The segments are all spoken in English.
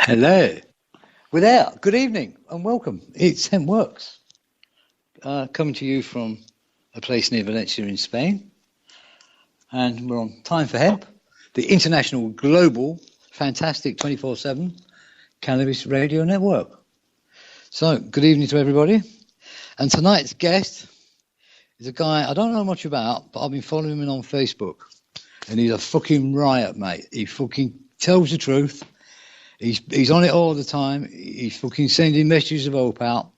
Hello. Good evening and welcome. It's Hemp Works. Coming to you from a place near Valencia in Spain. And we're on Time for Hemp, the international, global, fantastic 24/7 cannabis radio network. So, good evening to everybody. And tonight's guest is a guy I don't know much about, but I've been following him on Facebook. And he's a fucking riot, mate. He fucking tells the truth. He's on it all the time. He's fucking sending messages of hope out.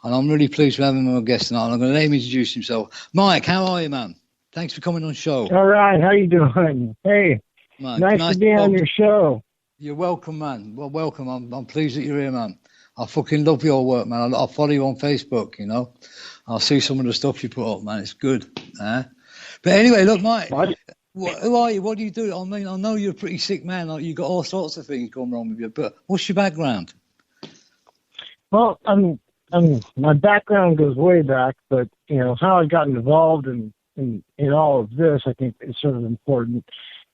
And I'm really pleased to have him on our guest tonight. And I'm going to let him introduce himself. Mike, how are you, man? Thanks for coming on the show. All right. How you doing? Hey, man, nice to be on your show. You're welcome, man. Well, welcome. I'm pleased that you're here, man. I fucking love your work, man. I follow you on Facebook, you know. I'll see some of the stuff you put up, man. It's good. But anyway, look, Mike. What? Who are you? What do you do? I mean, I know you're a pretty sick man. Like, you've got all sorts of things going wrong with you, but what's your background? Well, my background goes way back, but, you know, how I got involved in all of this, I think is sort of important.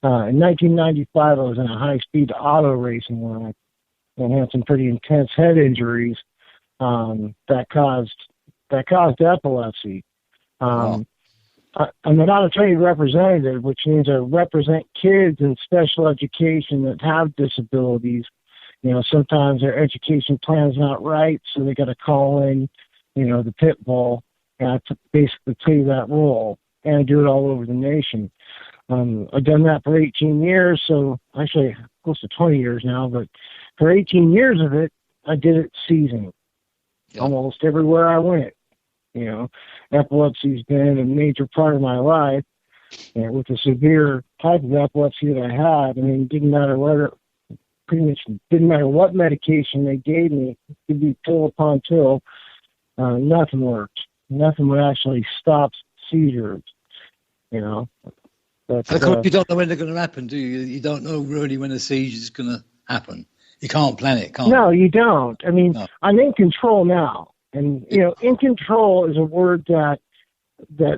In 1995, I was in a high-speed auto racing where I had some pretty intense head injuries that caused epilepsy. Wow. I'm an out-of-trade representative, which means I represent kids in special education that have disabilities. You know, sometimes their education plan's not right, so they got to call in, you know, the pit bull, and I basically play that role, and I do it all over the nation. I've done that for 18 years, so actually close to 20 years now, but for 18 years of it, I did it seasonal, almost everywhere I went. You know, epilepsy's been a major part of my life, and with the severe type of epilepsy that I had, I mean, it didn't matter what medication they gave me, it could be pill upon pill, nothing worked. Nothing would actually stop seizures, you know. But, you don't know when they're going to happen, do you? You don't know really when a seizure's going to happen. You can't plan it, can't you? No, you don't. I mean, no. I'm in control now. And, you know, in control is a word that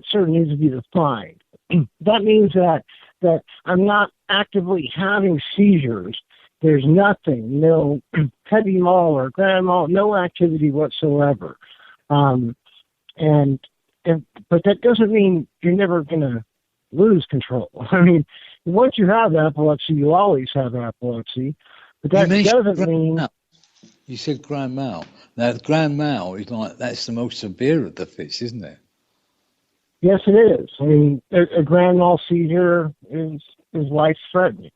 sort of needs to be defined. That means that I'm not actively having seizures. There's nothing, no heavy mal or grand mal, no activity whatsoever. But that doesn't mean you're never going to lose control. I mean, once you have epilepsy, you always have epilepsy. But that doesn't mean... You said grand mal. Now, grand mal is like, that's the most severe of the fits, isn't it? Yes, it is. I mean, a grand mal seizure is life-threatening.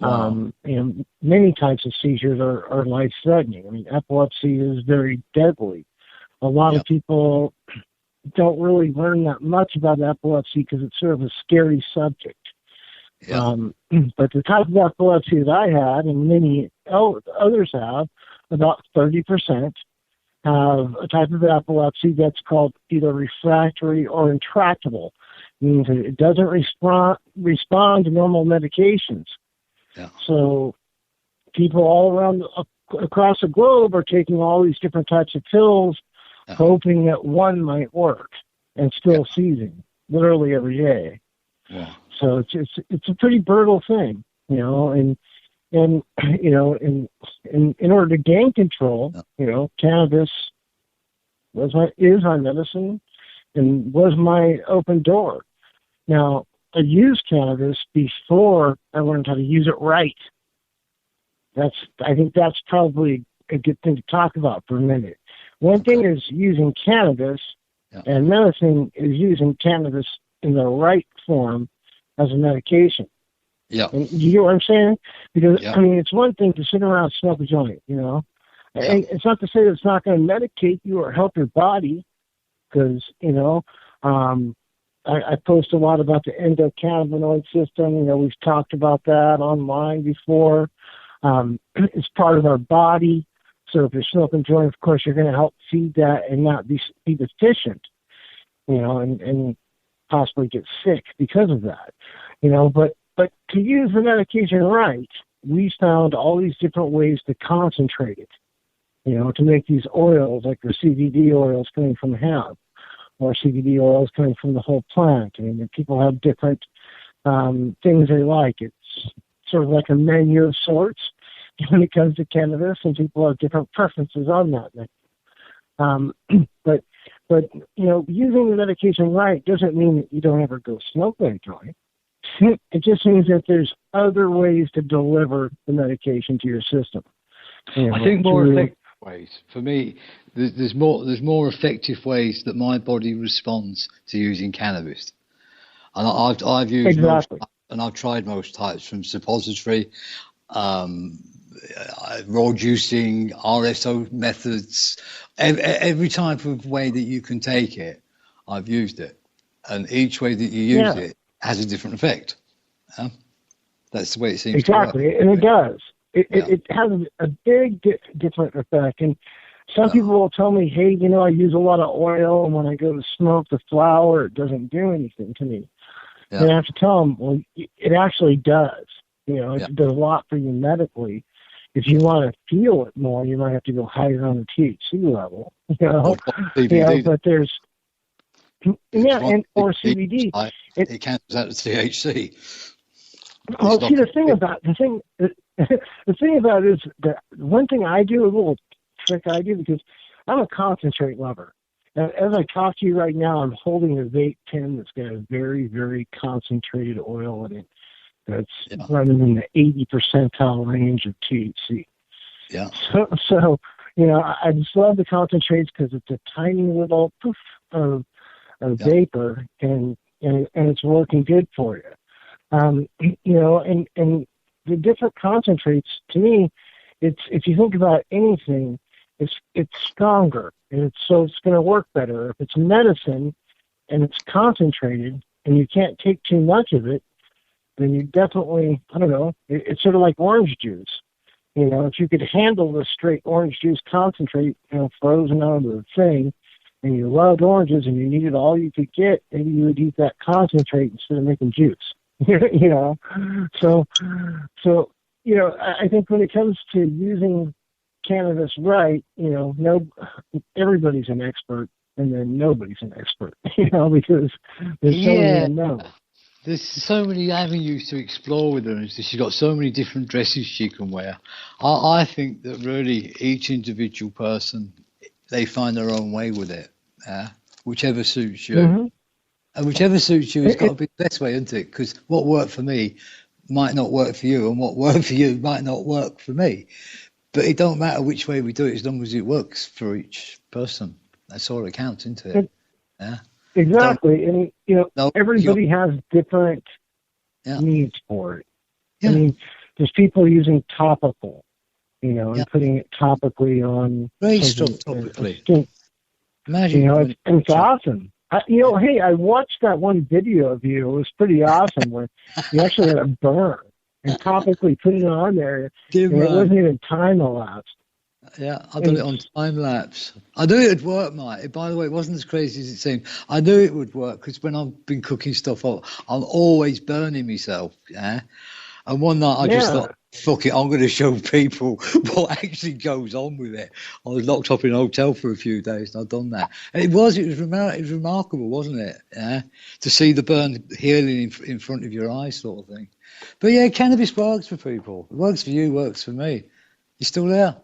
Wow. You know, many types of seizures are life-threatening. I mean, epilepsy is very deadly. A lot of people don't really learn that much about epilepsy because it's sort of a scary subject. Yeah. But the type of epilepsy that I had, and many others have, about 30% have a type of epilepsy that's called either refractory or intractable. It means that it doesn't respond to normal medications. Yeah. So people all around across the globe are taking all these different types of pills, hoping that one might work, and still seizing literally every day. Yeah. So it's a pretty brutal thing, you know, and you know, in order to gain control, you know, cannabis is my medicine and was my open door. Now, I used cannabis before I learned how to use it right. I think that's probably a good thing to talk about for a minute. One thing is using cannabis, and another thing is using cannabis in the right form as a medication. Yeah. And you get what I'm saying? Because, I mean, it's one thing to sit around and smoke a joint, you know. And it's not to say that it's not going to medicate you or help your body, because, you know, I post a lot about the endocannabinoid system. You know, we've talked about that online before. It's part of our body. So if you're smoking a joint, of course, you're going to help feed that and not be deficient, you know, and possibly get sick because of that, you know. But to use the medication right, we found all these different ways to concentrate it, you know, to make these oils, like the CBD oils coming from hemp, or CBD oils coming from the whole plant. I mean, people have different things they like. It's sort of like a menu of sorts. when it comes to cannabis, and people have different preferences on that thing. But using the medication right doesn't mean that you don't ever go smoke that joint. It just means that there's other ways to deliver the medication to your system. I think more effective ways. For me, there's more effective ways that my body responds to using cannabis. And I've used exactly. I've tried most types, from suppository, raw juicing, RSO methods, every type of way that you can take it, I've used it. And each way that you use it has a different effect. That's the way it seems exactly. to work. And it does. It has a big different effect. And some people will tell me, hey, I use a lot of oil, and when I go to smoke the flower, it doesn't do anything to me. Yeah. And I have to tell them, well, it actually does. It does a lot for you medically. If you want to feel it more, you might have to go higher on the THC level. But there's or CBD. It cancels out the THC. Well, see, the thing about it is that one thing I do, a little trick I do, because I'm a concentrate lover. As I talk to you right now, I'm holding a vape pen that's got a very, very concentrated oil in it that's running in the 80 percentile range of THC. Yeah. So I just love the concentrates because it's a tiny little poof of vapor, and it's working good for you. And the different concentrates, to me, it's, if you think about anything, it's stronger, and it's going to work better. If it's medicine and it's concentrated and you can't take too much of it, then you definitely, I don't know, it's sort of like orange juice. If you could handle the straight orange juice concentrate, frozen out of the thing, and you loved oranges and you needed all you could get, maybe you would eat that concentrate instead of making juice. So I think when it comes to using cannabis right, everybody's an expert, and then nobody's an expert, because there's so many unknowns. There's so many avenues to explore with her. She's got so many different dresses she can wear. I think that really each individual person, they find their own way with it, whichever suits you. Mm-hmm. And whichever suits you has got to be the best way, isn't it? Because what worked for me might not work for you, and what worked for you might not work for me. But it don't matter which way we do it, as long as it works for each person. That's all that counts, isn't it? Yeah. Exactly. And, everybody has different needs for it. Yeah. I mean, there's people using topical, and putting it topically on. Great stuff topically. Imagine. It's awesome. Hey, I watched that one video of you. It was pretty awesome where you actually had a burn and topically put it on there. It wasn't even time elapsed. Yeah, I done it on time lapse. I knew it would work, mate. By the way, it wasn't as crazy as it seemed. I knew it would work because when I've been cooking stuff up, I'm always burning myself. Yeah. And one night I just thought, fuck it, I'm going to show people what actually goes on with it. I was locked up in a hotel for a few days, and I'd done that. And it was remarkable, wasn't it? Yeah, to see the burn healing in front of your eyes, sort of thing. But yeah, cannabis works for people. It works for you, works for me. You still there?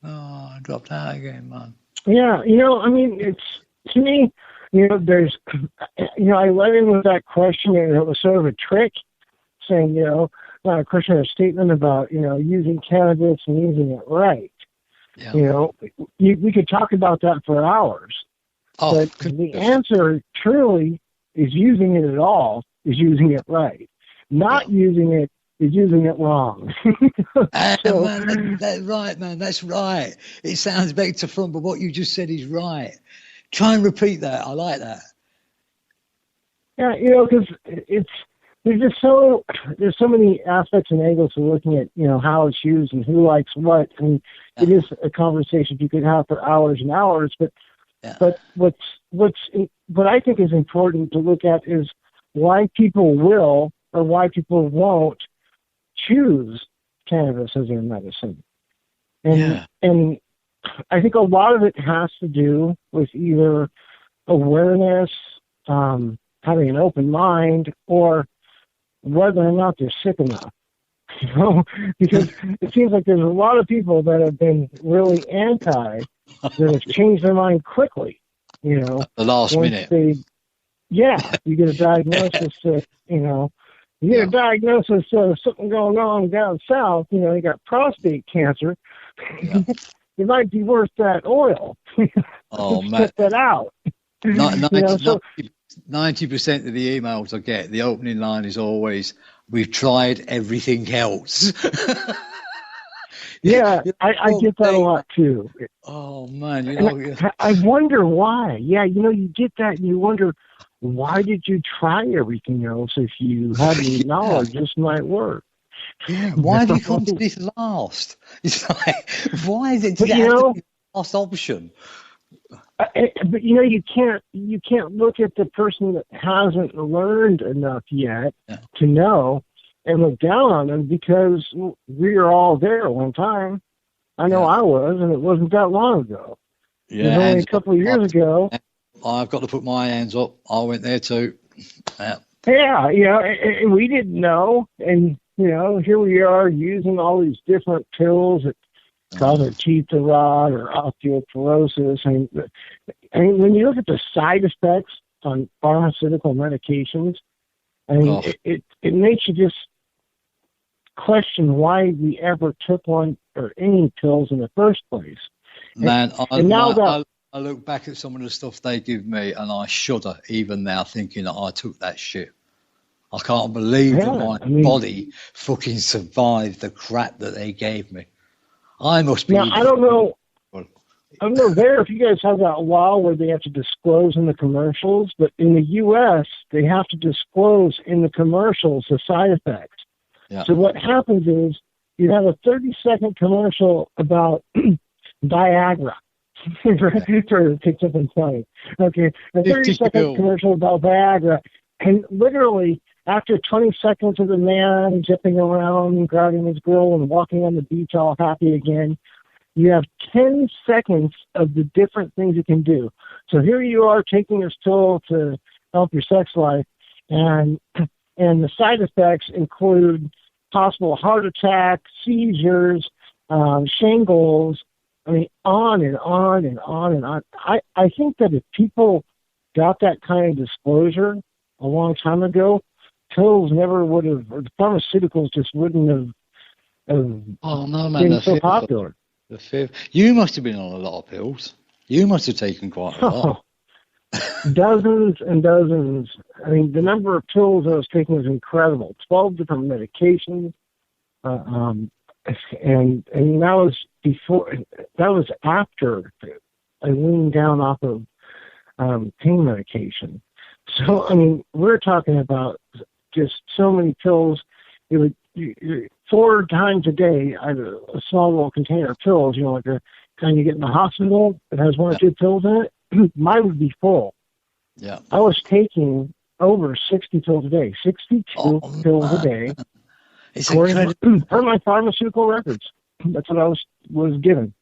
Oh, I dropped out again, man. Yeah, I mean, it's, to me, there's, I let in with that question, and it was sort of a trick, saying, not a question or a statement about, using cannabis and using it right. Yeah. We could talk about that for hours. But the answer truly is using it at all is using it right. Not using it is using it wrong. Man, that's right, man. That's right. It sounds back to front, but what you just said is right. Try and repeat that. I like that. Yeah, because there's so many aspects and angles to looking at, how it's used and who likes what. I mean, it is a conversation you could have for hours and hours, but what I think is important to look at is why people will or why people won't choose cannabis as their medicine. And I think a lot of it has to do with either awareness, having an open mind, or whether or not they're sick enough. You know, because it seems like there's a lot of people that have been really anti that have changed their mind quickly. You know, the last minute. You get a diagnosis that, you know, you get a diagnosis of something going on down south. You know, you got prostate cancer. Yeah. It might be worth that oil. Oh, man. Cut that out. 90% of the emails I get, the opening line is always, "We've tried everything else." Yeah, I get that a lot too. Oh, man. You know, I wonder why. Yeah, you know, you get that and you wonder, why did you try everything else if you had any knowledge this might work? Yeah, why did you come to this last? It's like, why is it the last option? But you know, you can't look at the person that hasn't learned enough yet to know and look down on them, because we were all there at one time. I know I was, and it wasn't that long ago. Yeah, it was only a couple of years ago. I've got to put my hands up. I went there too. Yeah, you know, and we didn't know, and you know, here we are using all these different pills that cause our teeth to rot or osteoporosis. I mean, when you look at the side effects on pharmaceutical medications, I mean, it makes you just question why we ever took one or any pills in the first place. Man, I look back at some of the stuff they give me and I shudder even now, thinking that I took that shit. I can't believe that my body fucking survived the crap that they gave me. I must be... Now, I don't know there if you guys have that law where they have to disclose in the commercials, but in the U.S., they have to disclose in the commercials the side effects. Yeah. So what happens is you have a 30-second commercial about Viagra. For pick something funny. Okay, a 30-second commercial about Viagra, and literally after 20 seconds of the man zipping around, grabbing his girl, and walking on the beach all happy again, you have 10 seconds of the different things you can do. So here you are taking this pill to help your sex life, and the side effects include possible heart attack, seizures, shingles. I mean, on and on and on and on. I think that if people got that kind of disclosure a long time ago, pills never would have, or the pharmaceuticals just wouldn't have been so popular. You must have been on a lot of pills. You must have taken quite a lot. Dozens and dozens. I mean, the number of pills I was taking was incredible. 12 different medications. And that was after I weaned down off of pain medication. So, I mean, we're talking about just so many pills. It would 4 times a day, I had a small little container of pills, you know, like the kind you get in the hospital that has 1 or 2 pills in it. Mine would be full. Yeah. I was taking over 60 pills a day, 62 pills a day. It's incredible. Per my pharmaceutical records. That's what I was given.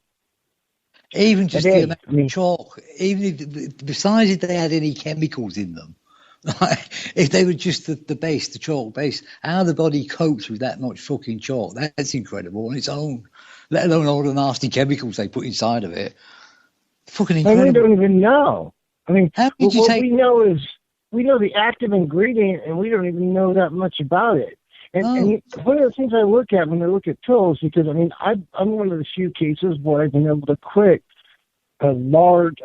Even just the amount of chalk, besides if they had any chemicals in them, if they were just the base, the chalk base, how the body copes with that much fucking chalk, that's incredible on its own, let alone all the nasty chemicals they put inside of it. Fucking incredible. And we don't even know. I mean, what we know is, we know the active ingredient, and we don't even know that much about it. And one of the things I look at when I look at pills, because, I mean, I'm one of the few cases where I've been able to quit a large,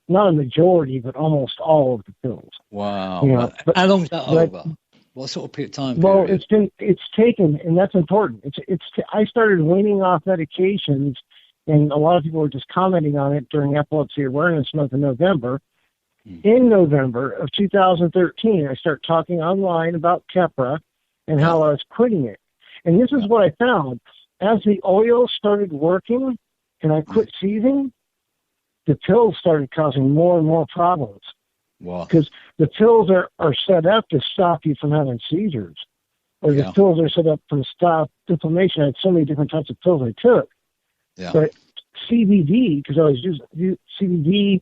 not a majority, but almost all of the pills. Wow. You know, how long is that over? What sort of time period? Well, it's taken, and that's important. I started weaning off medications, and a lot of people were just commenting on it during Epilepsy Awareness Month in November. In November of 2013, I started talking online about Keppra and how I was quitting it. And this is what I found. As the oil started working and I quit seizing, the pills started causing more and more problems. Wow. Because the pills are set up to stop you from having seizures. Or the pills are set up to stop inflammation. I had so many different types of pills I took. Yeah. But CBD, because I was using CBD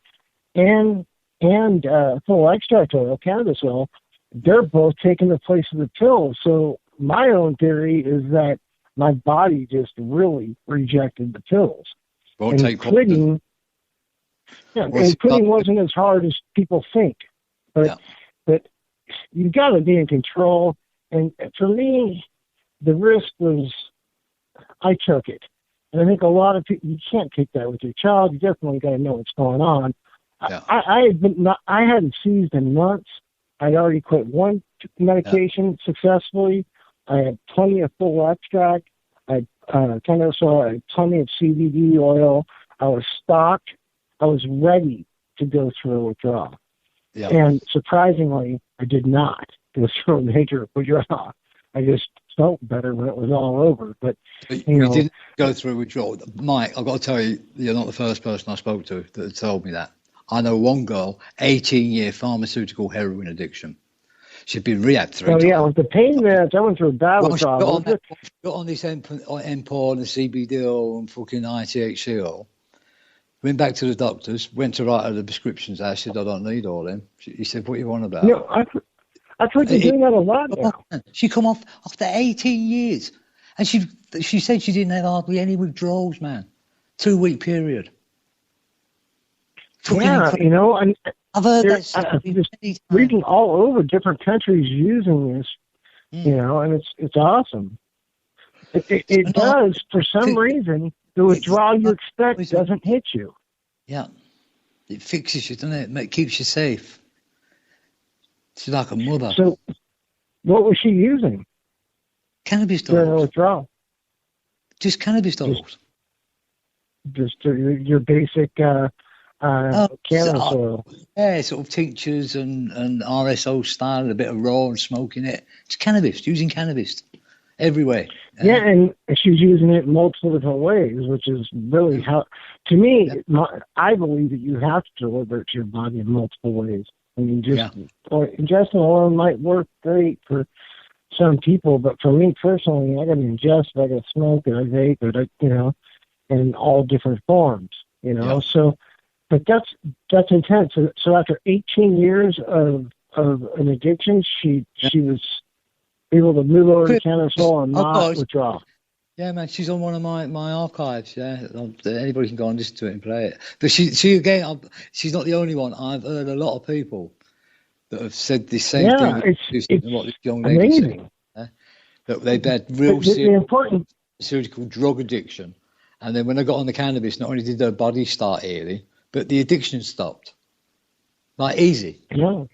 and full extract oil, cannabis oil, they're both taking the place of the pills. So my own theory is that my body just really rejected the pills. Won't take quitting. Yeah, and quitting wasn't as hard as people think, but you've got to be in control. And for me, the risk was I took it. And I think a lot of people, you can't take that with your child. You definitely got to know what's going on. Yeah. I hadn't seized in months. I'd already quit one medication successfully. I had plenty of full extract. I had plenty of CBD oil. I was stocked. I was ready to go through a withdrawal. Yeah. And surprisingly, I did not go through a major withdrawal. I just felt better when it was all over. But you didn't go through a withdrawal. Mike, I've got to tell you, you're not the first person I spoke to that told me that. I know one girl, 18-year pharmaceutical heroin addiction. She'd been rehabbed 3 times. Yeah, with the pain meds, I went through a battle. She got on this Empor and the CBD oil and fucking ITHC oil. Went back to the doctors, went to write her the prescriptions. I said, I don't need all them. He said, what are you on about? No, I've heard you doing that a lot now. She come off after 18 years. And she said she didn't have hardly any withdrawals, man. 2-week period. Yeah, and I've heard that. I'm just reading all over different countries using this, and it's awesome. It does, for some reason, the withdrawal you expect doesn't hit you. Yeah. It fixes you, doesn't it? It keeps you safe. She's like a mother. So, what was she using? Cannabis during dose. Withdrawal. Just cannabis dose. Just your basic cannabis oil. Yeah, sort of tinctures and RSO style, a bit of raw and smoking it. It's cannabis, using cannabis everywhere. Yeah, and she's using it in multiple different ways, which is really how, to me, I believe that you have to deliver it to your body in multiple ways. I mean, or ingesting alone might work great for some people, but for me personally, I got to ingest it, I got to smoke it, I vape it, in all different forms, So, but that's intense. So after 18 years of an addiction, she was able to move over to cannabis oil and not withdraw. Yeah, man, she's on one of my archives. Yeah, anybody can go and listen to it and play it. But she again, she's not the only one. I've heard a lot of people that have said the same thing. It's what this young lady said. Yeah? That they've had real serious pharmaceutical drug addiction, and then when they got on the cannabis, not only did their body start healing, but the addiction stopped. Like easy. Yeah.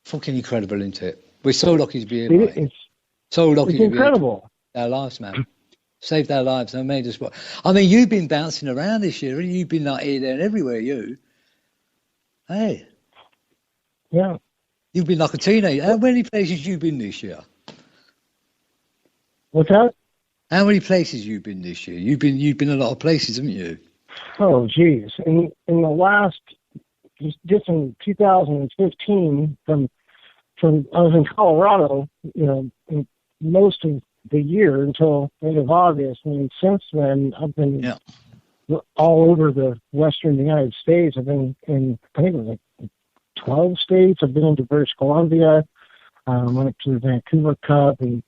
Fucking incredible, isn't it? We're so lucky to be here. It's so lucky to be incredible. Our lives, man. Saved our lives and made us. I mean, you've been bouncing around this year, and you've been like here, there, and everywhere. You, hey, yeah, you've been like a teenager. How many places you've been this year? What's that? How many places you've been this year? You've been a lot of places, haven't you? Oh, geez. In the last, just in 2015, from I was in Colorado, in most of the year until end of August, and since then I've been all over the western United States. I've been in, I think it was like 12 states. I've been into British Columbia, went up to the Vancouver Cup, and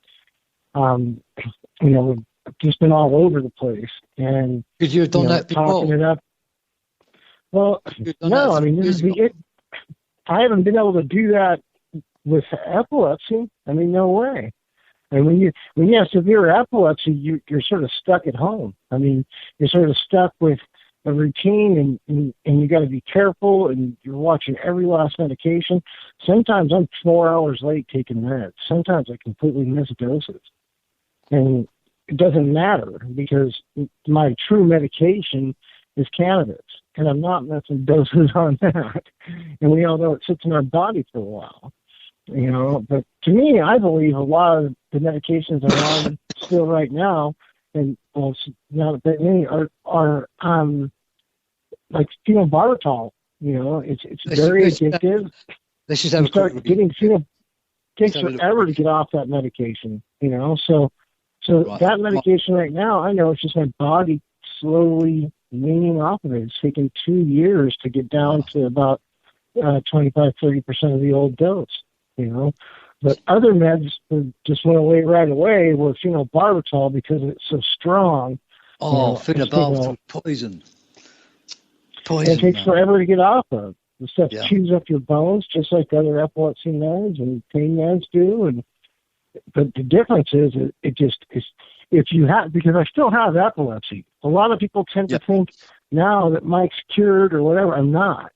we've just been all over the place. And could you have done that before? Talking it up. Well, no, I mean, this is I haven't been able to do that with epilepsy. I mean, no way. And when you have severe epilepsy, you're sort of stuck at home. I mean, you're sort of stuck with a routine, and you got to be careful, and you're watching every last medication. Sometimes I'm 4 hours late taking meds. Sometimes I completely miss doses. And it doesn't matter because my true medication is cannabis, and I'm not missing doses on that. And we all know it sits in our body for a while. But to me, I believe a lot of the medications I'm on still right now, and not that many are like phenobarbital. It's very addictive. Let's just have you start getting takes forever to get off that medication. So right. That medication right now, I know it's just my body slowly weaning off of it. It's taken 2 years to get down to about 25-30% of the old dose. But other meds just went away right away with phenobarbital because it's so strong. Phenobarbital, poison. And it takes forever to get off of. The stuff chews up your bones just like other epilepsy meds and pain meds do. But the difference is it just is, if you have, because I still have epilepsy. A lot of people tend to think now that Mike's cured or whatever. I'm not.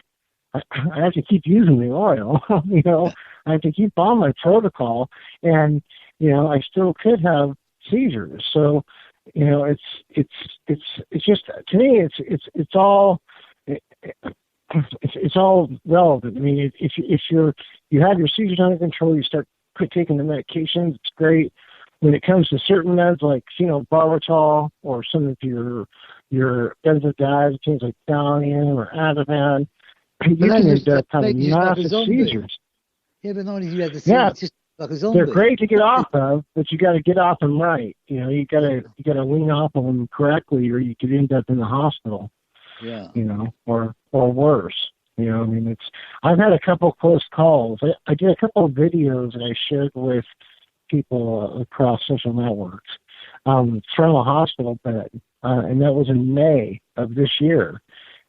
I have to keep using the oil. I have to keep on my protocol, and I still could have seizures. So it's just, to me it's all relevant. I mean, if you have your seizures under control, you quit taking the medications, it's great. When it comes to certain meds like phenobarbital or some of your benzodiazepines like Valium or Ativan, you can end up having massive seizures. Yeah, but not only you have the seizures, it's just like a zombie. They're great to get off of, but you got to get off them right. You got to wean off of them correctly, or you could end up in the hospital. Yeah. Or worse. I've had a couple close calls. I did a couple of videos that I shared with people across social networks from a hospital bed, and that was in May of this year.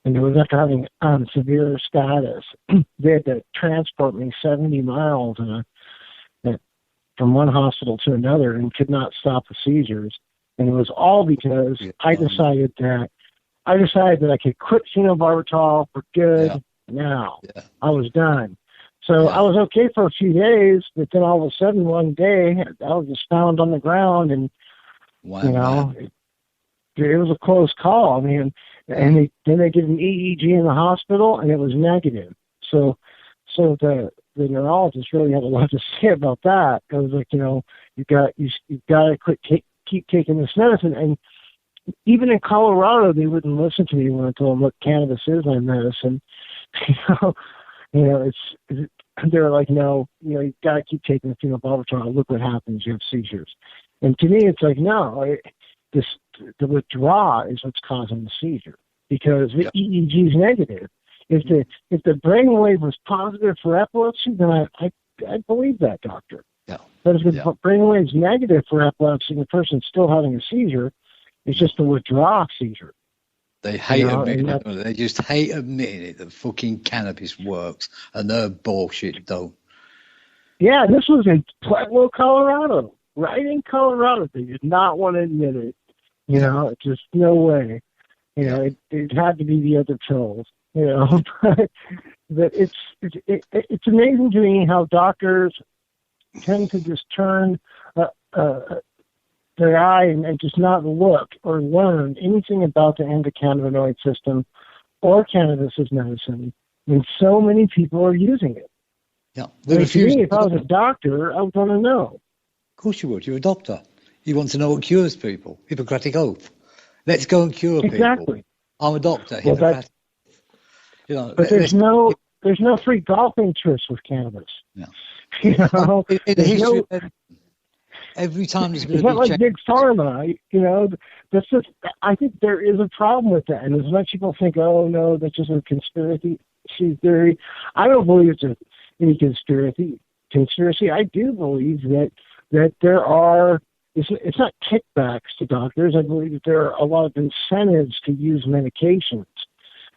And it was after having severe status. They had to transport me 70 miles from one hospital to another and could not stop the seizures. And it was all because I decided that I could quit phenobarbital for good now. Yeah. I was done. So I was okay for a few days, but then all of a sudden one day I was just found on the ground, and it was a close call. I mean, and then they did an EEG in the hospital, and it was negative. So the neurologist really had a lot to say about that. It was like, you've got to keep taking this medicine. And even in Colorado, they wouldn't listen to me when I told them, look, cannabis is my medicine. They're like, no, you've got to keep taking the phenobarbital. Look what happens. You have seizures. And to me, it's like, no, the withdrawal is what's causing the seizure, because the EEG is negative. If the brainwave was positive for epilepsy, then I believe that, doctor. Yeah. But if the brainwave is negative for epilepsy, and the person's still having a seizure, it's just a withdrawal seizure. They hate admitting it. They just hate admitting it, that fucking cannabis works, and their bullshit don't. Yeah, this was in Pueblo, Colorado. Right in Colorado. They did not want to admit it. Just no way. It had to be the other pills. But it's amazing to me how doctors tend to just turn their eye and just not look or learn anything about the endocannabinoid system or cannabis as medicine when so many people are using it. Yeah. If I was a doctor, I would want to know. Of course you would. You're a doctor. You want to know what cures people. Hippocratic oath. Let's go and cure people. Exactly. I'm a doctor. Hippocratic. But there's no free golfing trips with cannabis. No. In the history every time there's been it's not like big pharma, that's just, I think there is a problem with that. And as much people think, oh no, that's just a conspiracy theory. I don't believe it's any conspiracy. I do believe that there are, it's not kickbacks to doctors. I believe that there are a lot of incentives to use medications.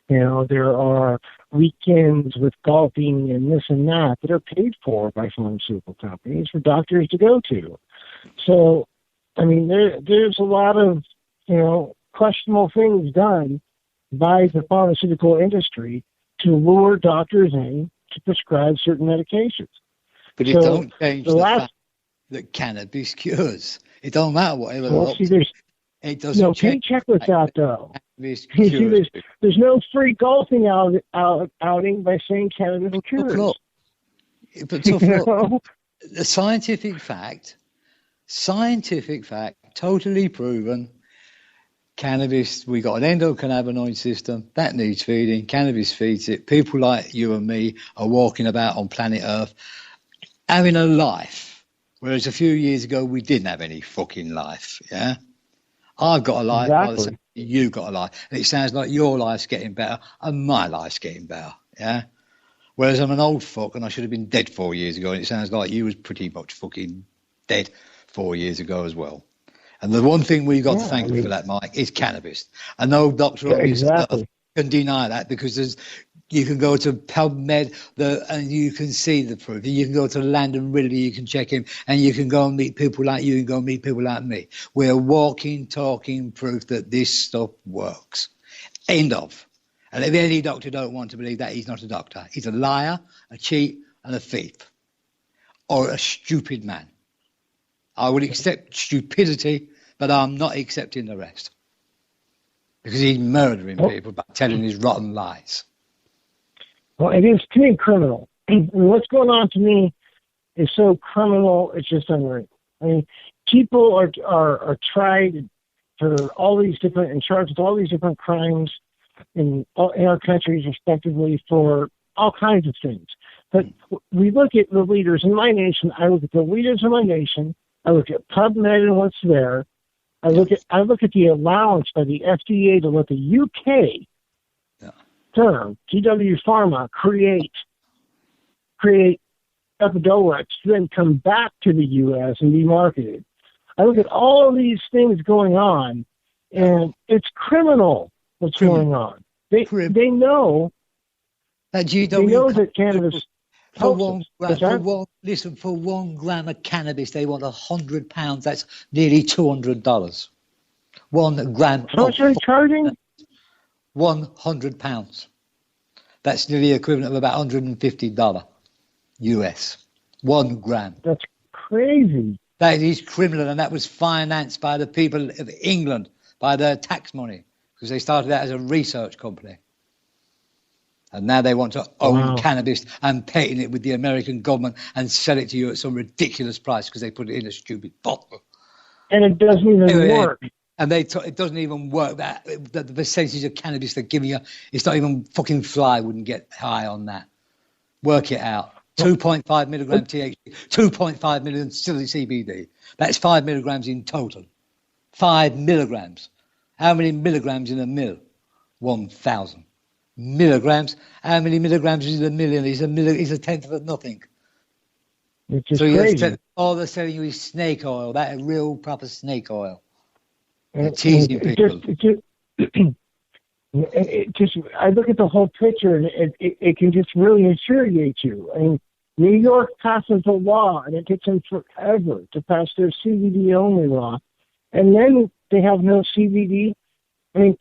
There are weekends with golfing and this and that are paid for by pharmaceutical companies for doctors to go to. So, I mean, there's a lot of, questionable things done by the pharmaceutical industry to lure doctors in to prescribe certain medications. But it don't change the fact that cannabis cures. It don't matter whatever. Well, it doesn't. No, can you check with that though? There's no free golfing outing by saying cannabis cures. Look, but the scientific fact, totally proven. Cannabis, we got an endocannabinoid system that needs feeding. Cannabis feeds it. People like you and me are walking about on planet Earth having a life, whereas a few years ago we didn't have any fucking life. Yeah, I've got a life. Exactly. You got a life, and it sounds like your life's getting better and my life's getting better. Yeah, Whereas I'm an old fuck and I should have been dead 4 years ago, and it sounds like you was pretty much fucking dead 4 years ago as well. And the one thing we've got to thank for that, Mike, is cannabis. And no doctor on this earth can deny that, because you can go to PubMed and you can see the proof. You can go to Landon Ridley, you can check him, and you can go and meet people like you and go and meet people like me. We're walking, talking proof that this stuff works. End of. And if any doctor don't want to believe that, he's not a doctor. He's a liar, a cheat, and a thief. Or a stupid man. I would accept stupidity, but I'm not accepting the rest. Because he's murdering people by telling his rotten lies. Well, it is, to me, criminal. And what's going on to me is so criminal, it's just unreal. I mean, people are tried for all these different, and charged with all these different crimes in our countries, respectively, for all kinds of things. But we look at the leaders in my nation. I look at the leaders in my nation. I look at PubMed and what's there. I look at the allowance by the FDA to let the UK firm, GW Pharma, create Epidiolex to then come back to the U.S. and be marketed. I look at all of these things going on, and it's criminal what's going on. They know that GW, they know that cannabis for 1 gram of cannabis they want £100. That's nearly $200. 1 gram. How much are they charging? £100. That's nearly equivalent of about $150 US. 1 gram. That's crazy. That is criminal, and that was financed by the people of England, by their tax money, because they started out as a research company. And now they want to own cannabis and patent it with the American government and sell it to you at some ridiculous price because they put it in a stupid bottle. And it doesn't even work. And it doesn't even work. The percentage of cannabis they're giving you, it's not even fucking fly wouldn't get high on that. Work it out. 2.5 milligram THC, 2.5 million still CBD. That's 5 milligrams in total. 5 milligrams. How many milligrams in a mil? 1,000. Milligrams. How many milligrams is a million? It's a tenth of nothing. It's just crazy. All they're selling you is snake oil. That real proper snake oil. Teasing people. I look at the whole picture, and it can just really infuriate you. I mean, New York passes a law, and it takes them forever to pass their CBD-only law, and then they have no CBD. I mean,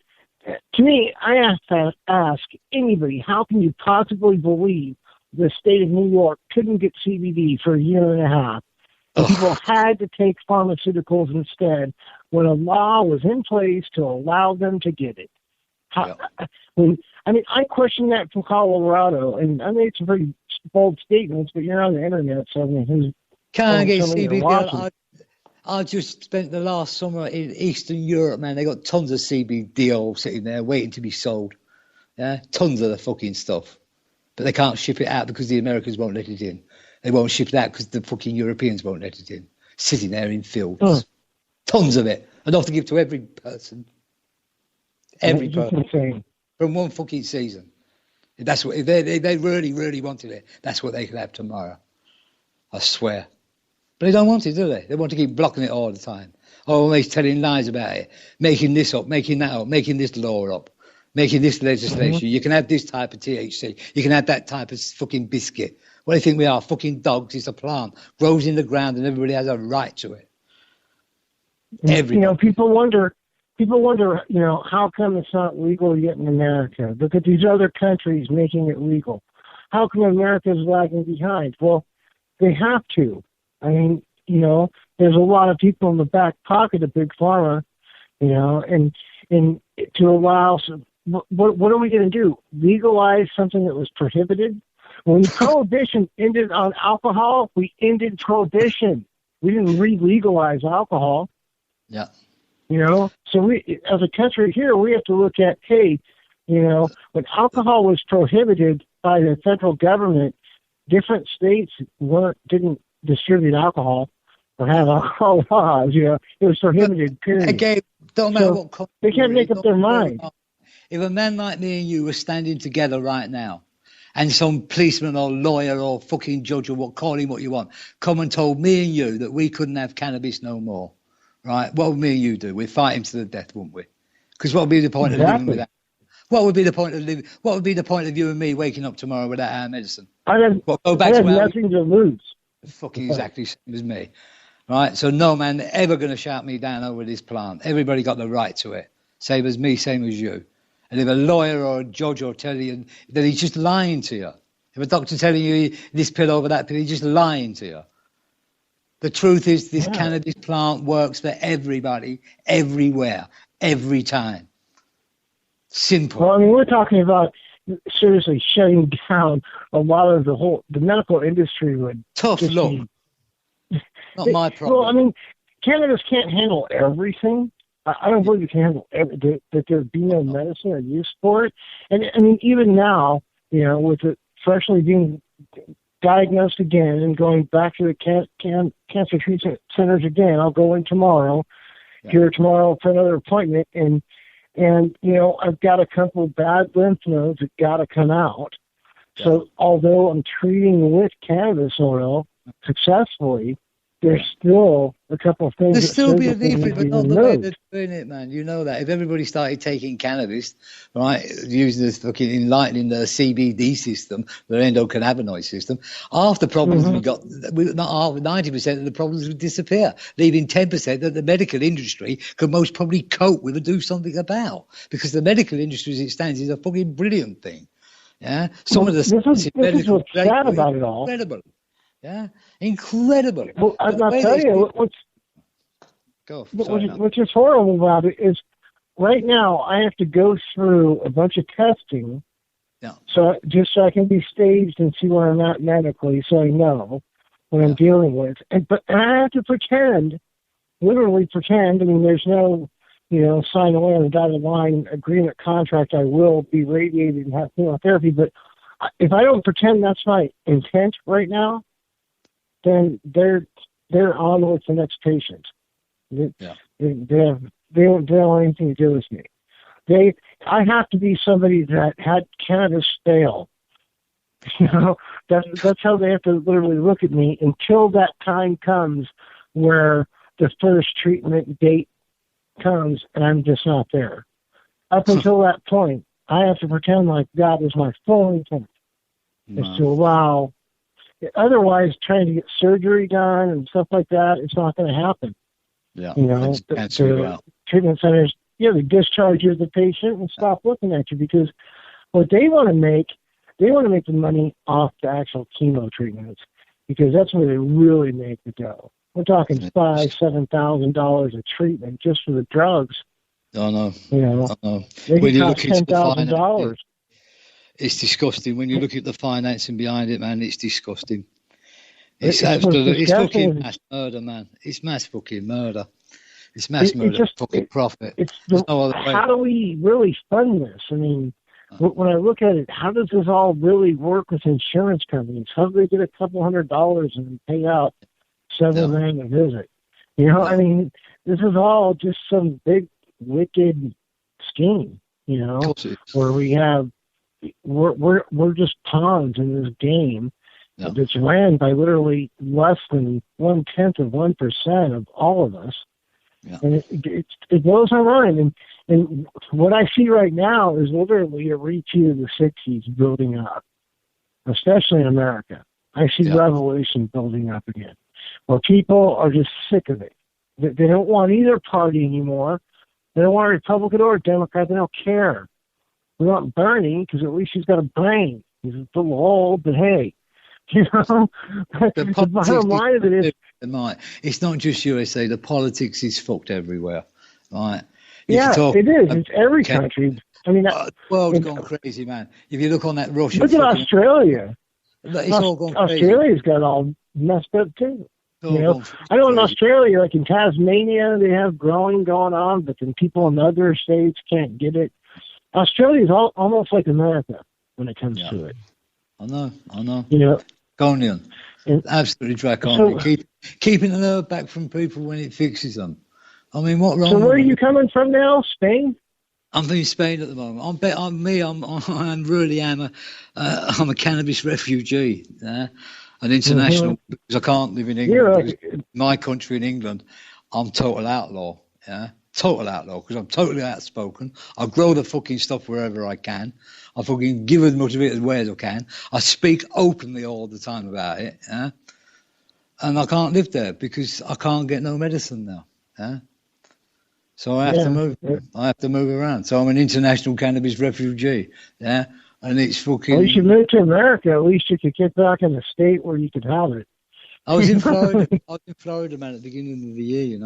to me, I have to ask anybody, how can you possibly believe the state of New York couldn't get CBD for a year and a half? And people had to take pharmaceuticals instead when a law was in place to allow them to get it. I question that from Colorado, and I mean, it's a pretty bold statements, but you're on the internet, so I mean, can't get CBD. I just spent the last summer in Eastern Europe, man. They got tons of CBD oil sitting there waiting to be sold. Yeah, tons of the fucking stuff. But they can't ship it out because the Americans won't let it in. They won't ship it out because the fucking Europeans won't let it in. Sitting there in fields. Tons of it. Enough to give to every person. Every person. From one fucking season. That's what, if they really, really wanted it, that's what they could have tomorrow. I swear. But they don't want it, do they? They want to keep blocking it all the time. Always telling lies about it. Making this up, making that up, making this law up, making this legislation. You can have this type of THC. You can have that type of fucking biscuit. What do you think we are? Fucking dogs. It's a plant. Grows in the ground and everybody has a right to it. Everybody. You know, people wonder, how come it's not legal yet in America? Look at these other countries making it legal. How come America's lagging behind? Well, they have to. I mean, there's a lot of people in the back pocket of Big Pharma, and to allow some, what are we going to do? Legalize something that was prohibited? When Prohibition ended on alcohol, we ended Prohibition. We didn't re-legalize alcohol. Yeah. So we, as a country here, we have to look at, hey, when alcohol was prohibited by the federal government, different states didn't distribute alcohol or have alcohol laws. It was prohibited, period. Again, don't matter what they can't make up their mind. If a man like me and you were standing together right now, and some policeman or lawyer or fucking judge or call him what you want, come and told me and you that we couldn't have cannabis no more, right? What would me and you do? We'd fight him to the death, wouldn't we? Because what would be the point of living without? What would be the point of living? What would be the point of you and me waking up tomorrow without our medicine? I have nothing to lose. Fucking exactly same as me, right? So no man ever going to shout me down over this plant. Everybody got the right to it. Same as me, same as you. And if a lawyer or a judge or tell you that he's just lying to you, if a doctor telling you this pill over that pill, he's just lying to you. The truth is this cannabis plant works for everybody, everywhere, every time. Simple. Well, I mean, we're talking about seriously shutting down a lot of the medical industry would. Tough luck. Not my problem. Well, I mean, cannabis can't handle everything. I don't believe it can handle that there'd be no medicine or use for it. And I mean, even now, with it freshly being diagnosed again and going back to the cancer treatment centers again, I'll go in tomorrow, here tomorrow for another appointment, and I've got a couple bad lymph nodes that got to come out. Yeah. So although I'm treating with cannabis oil successfully, there's still a couple of things. There's still be a leaflet, but not the way they're doing it, man. You know that. If everybody started taking cannabis, right, using this fucking enlightening the CBD system, the endocannabinoid system, half the problems we got, not half, 90% of the problems would disappear, leaving 10% that the medical industry could most probably cope with and do something about. Because the medical industry, as it stands, is a fucking brilliant thing. Yeah, some of the this is what's sad about it all. Incredible. Yeah, incredible. Well, I'll tell you what's just horrible about it is right now I have to go through a bunch of testing, so I can be staged and see where I'm at medically, so I know what I'm dealing with. And I have to literally pretend. I mean, there's no sign away on the dotted line agreement contract. I will be radiated and have chemotherapy, but if I don't pretend that's my intent right now, then they're on with the next patient. They don't have anything to do with me. I have to be somebody that had cannabis fail. That's how they have to literally look at me until that time comes where the first treatment date comes and I'm just not there. Up until that point, I have to pretend like that is my full intent, is to allow. Otherwise, trying to get surgery done and stuff like that, it's not going to happen. Yeah, the treatment centers, they discharge you as a patient and stop looking at you because what they want to make the money off the actual chemo treatments because that's where they really make the dough. We're talking $5,000-$7,000 a treatment just for the drugs. I know. They can cost $10,000. It's disgusting. When you look at the financing behind it, man, it's disgusting. It's fucking mass murder, man. It's mass fucking murder. It's mass murder, fucking profit. How do we really fund this? I mean, when I look at it, how does this all really work with insurance companies? How do they get a couple $100 and pay out several grand a visit? I mean, this is all just some big, wicked scheme, where we have we're just pawns in this game that's ran by literally less than 0.1% of all of us. Yeah. And it blows my mind. And what I see right now is literally a repeat of the 60s building up, especially in America. I see revolution building up again, where people are just sick of it. They don't want either party anymore. They don't want a Republican or a Democrat. They don't care. We want Bernie because at least he's got a brain. He's a little old, but hey, the bottom line of it is, it's not just USA. The politics is fucked everywhere, right? It is. It's every country. I mean, the world's gone crazy, man. If you look on that Russia, look at Australia. It's all gone crazy. Australia's got all messed up too. I know in Australia, like in Tasmania, they have growing going on, but then people in other states can't get it. Australia is almost like America when it comes to it. I know. Draconian. Absolutely draconian. Keeping the nerve back from people when it fixes them. I mean, what wrong? So where are you coming from now? Spain? I'm in Spain at the moment. I'm a cannabis refugee, an international, because I can't live in England. My country in England, I'm total outlaw, total outlaw, because I'm totally outspoken. I grow the fucking stuff wherever I can. I fucking give as much of it away as I can. I speak openly all the time about it, and I can't live there because I can't get no medicine now, So I have to move. I have to move around. So I'm an international cannabis refugee. And it's fucking. Well, you should move to America. At least you could get back in a state where you could have it. I was in Florida. Man, at the beginning of the year,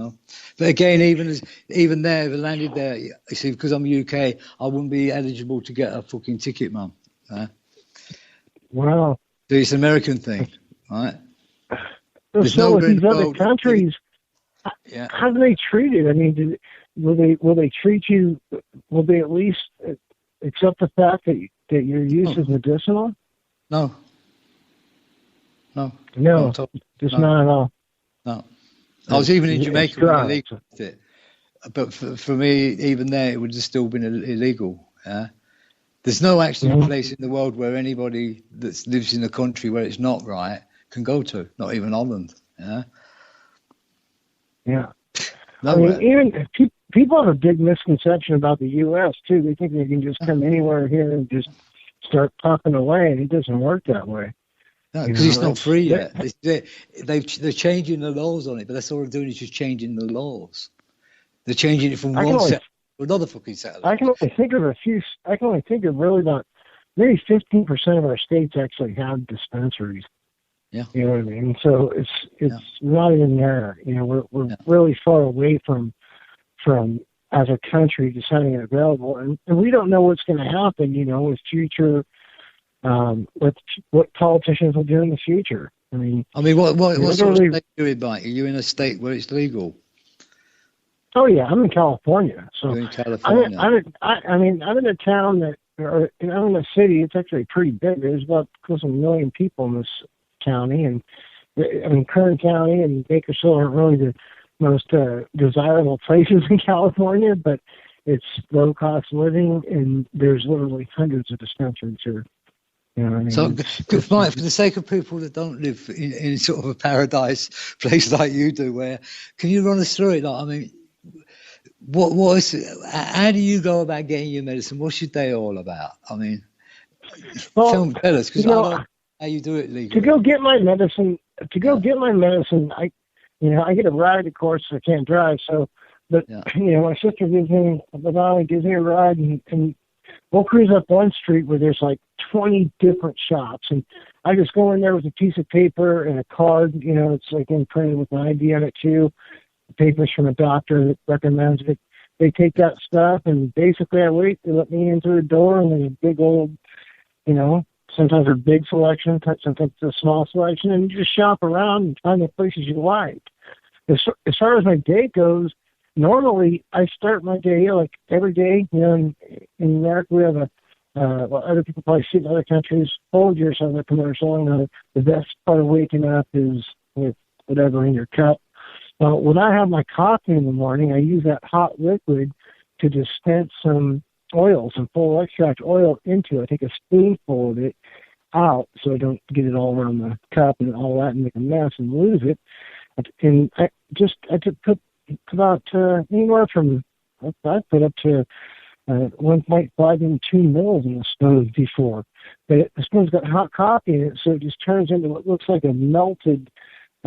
But again, even there, if I landed there, you see, because I'm UK, I wouldn't be eligible to get a fucking ticket, man. Wow. So it's an American thing, right? So with these other countries. How do they treat it? I mean, will they treat you? Will they at least accept the fact that your use is medicinal? No, just not at all. No, I was even in Jamaica when illegal with it, but for me, even there, it would have still been illegal. There's no actual place in the world where anybody that lives in a country where it's not right can go to. Not even Holland. Yeah. I mean, even people have a big misconception about the U.S. too. They think they can just come anywhere here and just start popping away, and it doesn't work that way. No, because it's not free yet. They're changing the laws on it, but that's all they're doing is just changing the laws. They're changing it from one set to another fucking set. I can only think of really about maybe 15% of our states actually have dispensaries. Yeah. You know what I mean? So it's not even there. We're really far away from as a country just having it available, and we don't know what's going to happen. With future, what politicians will do in the future. I mean, what sort of state are you in, Mike? Are you in a state where it's legal? Oh yeah, I'm in California. So you're in California. I'm in a town I'm in a city. It's actually pretty big. There's about close to 1 million people in this county, and Kern County and Bakersfield aren't really the most desirable places in California, but it's low cost living, and there's literally hundreds of dispensaries here. So, Mike, for the sake of people that don't live in sort of a paradise place like you do, can you run us through it? How do you go about getting your medicine? What's your day all about? Tell us, because I don't know how you do it legally. To go get my medicine, I get a ride, of course, I can't drive, my sister gives me a ride, and we'll cruise up one street where there's like 20 different shops, and I just go in there with a piece of paper and a card, it's like imprinted with an ID on it too. The paper's from a doctor that recommends it. They take that stuff, and basically I wait. They let me in through the door, and there's a big old, sometimes a big selection, sometimes a small selection, and you just shop around and find the places you like. As far as my day goes, normally I start my day like every day. In America we have other people probably see it in other countries. Folgers have a commercial, the best part of waking up is with whatever in your cup. When I have my coffee in the morning, I use that hot liquid to dispense some oil, some full extract oil into it. I take a spoonful of it out so I don't get it all around the cup and all that and make a mess and lose it. And I put about anywhere from, I put up to 1.5 and 2 mils in the spoon before. But the spoon's got hot coffee in it, so it just turns into what looks like a melted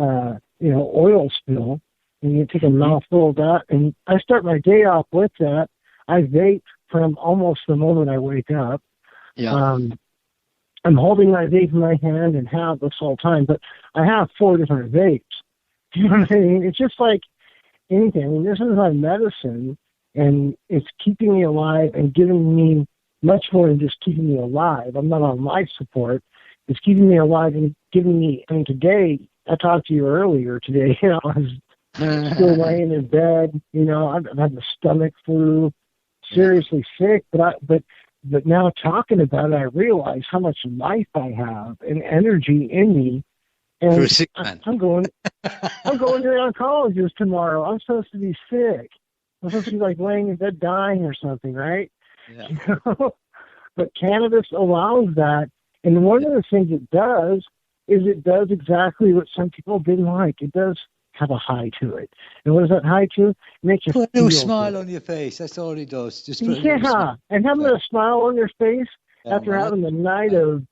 oil spill, and you take a mouthful of that, and I start my day off with that. I vape from almost the moment I wake up. Yeah. I'm holding my vape in my hand and have this all the time, but I have 4 different vapes. You know what I mean? It's just like anything. This is my medicine, and it's keeping me alive and giving me much more than just keeping me alive. I'm not on life support. It's keeping me alive and giving me, today, I talked to you earlier today, I was still laying in bed, I've had the stomach flu, seriously sick, but now talking about it, I realize how much life I have and energy in me. And for a sick man. I'm going to the oncologist tomorrow. I'm supposed to be sick. I'm supposed to be like laying in bed dying or something, right? Yeah. You know? But cannabis allows that. And one of the things it does is it does exactly what some people didn't like. It does have a high to it. And what is that high to? It makes you put a feel little smile good. on your face. That's all it does. Just put a little Yeah, smile. and having a smile on your face after having a night of,